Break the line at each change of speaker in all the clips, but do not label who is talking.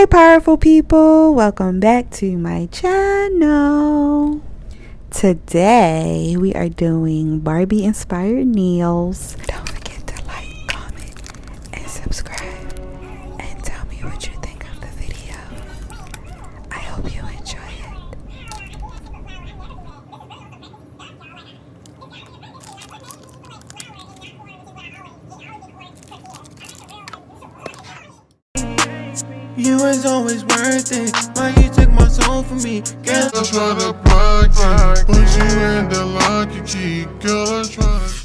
Hey powerful people, welcome back to my channel. Today we are doing Barbie inspired nails. Don't forget to like, comment, and subscribe, and tell me what you think of the video. I hope you enjoy it.
You was always worth it. Why you took my soul from me? Girl, I try to block you, but you in the lock you key. Girl, I try to.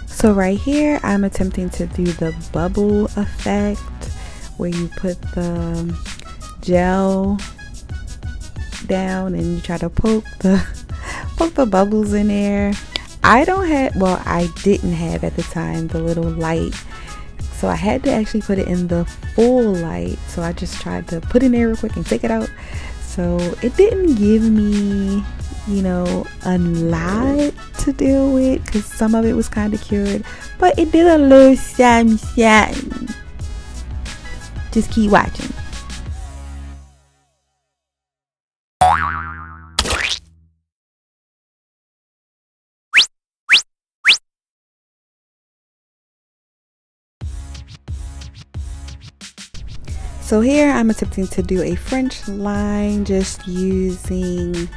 So right here I'm attempting to do the bubble effect where you put the gel down and you try to poke the bubbles in there. I didn't have at the time the little light, so I had to actually put it in the full light. So I just tried to put it in there real quick and take it out. So it didn't give me, a lot to deal with because some of it was kind of cured, but it did a little something. Just keep watching. So here I'm attempting to do a French line just using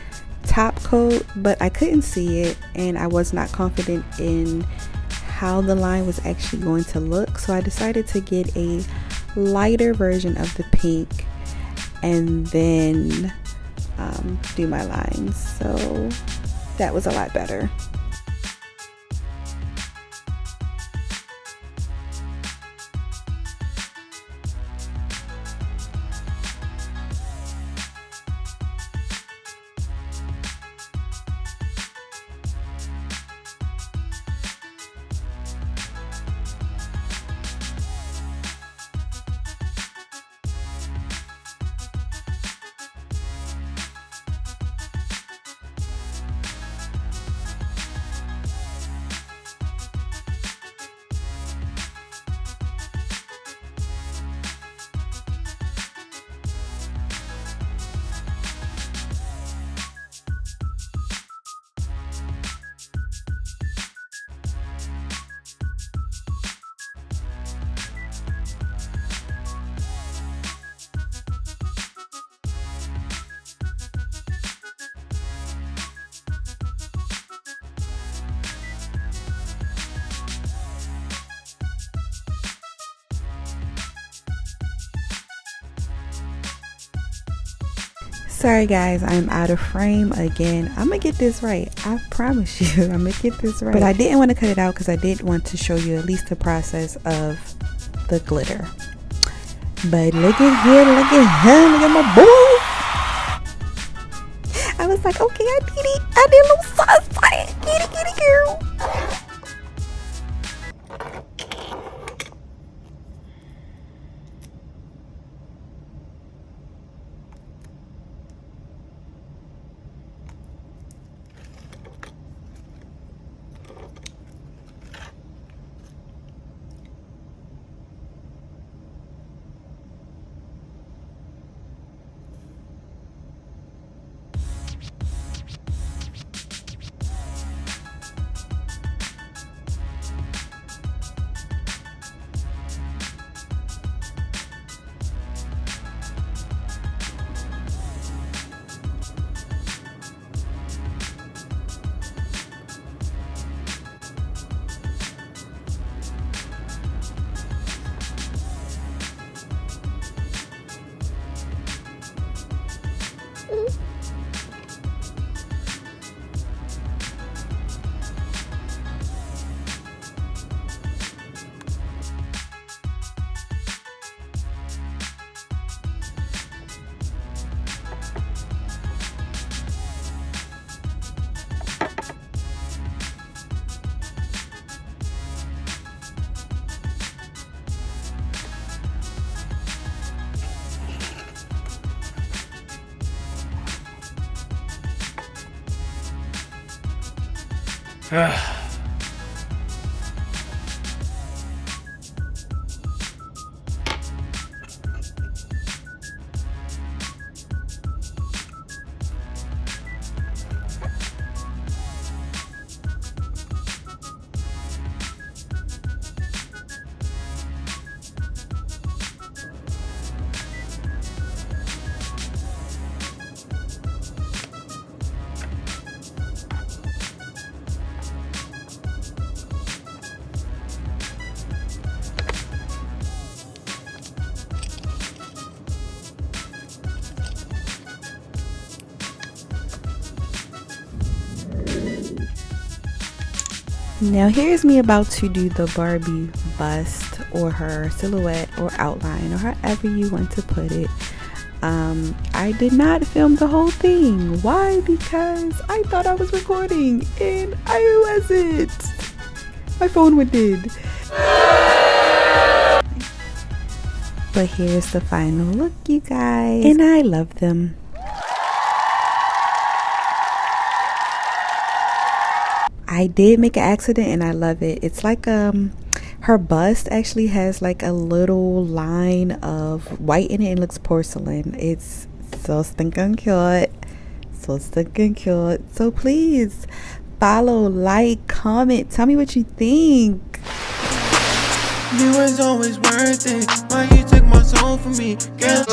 top coat, but I couldn't see it and I was not confident in how the line was actually going to look, so I decided to get a lighter version of the pink and then do my lines. So that was a lot better. Sorry guys, I'm out of frame again. I'm gonna get this right. I promise you, I'm gonna get this right. But I didn't want to cut it out because I did want to show you at least the process of the glitter. But look at here, look at him, look at my boy. I was like, okay, I did it. I did a little sauce on it. Get it, girl. Now here's me about to do the Barbie bust or her silhouette or outline or however you want to put it. I did not film the whole thing. Why? Because I thought I was recording and I wasn't. My phone went dead. But here's the final look, you guys. And I love them. I did make an accident and I love it. It's like her bust actually has like a little line of white in it and looks porcelain. It's so stinking cute. So stinking cute. So please follow, like, comment, tell me what you think.
You was always worth it. Why you took my soul from me? Girl,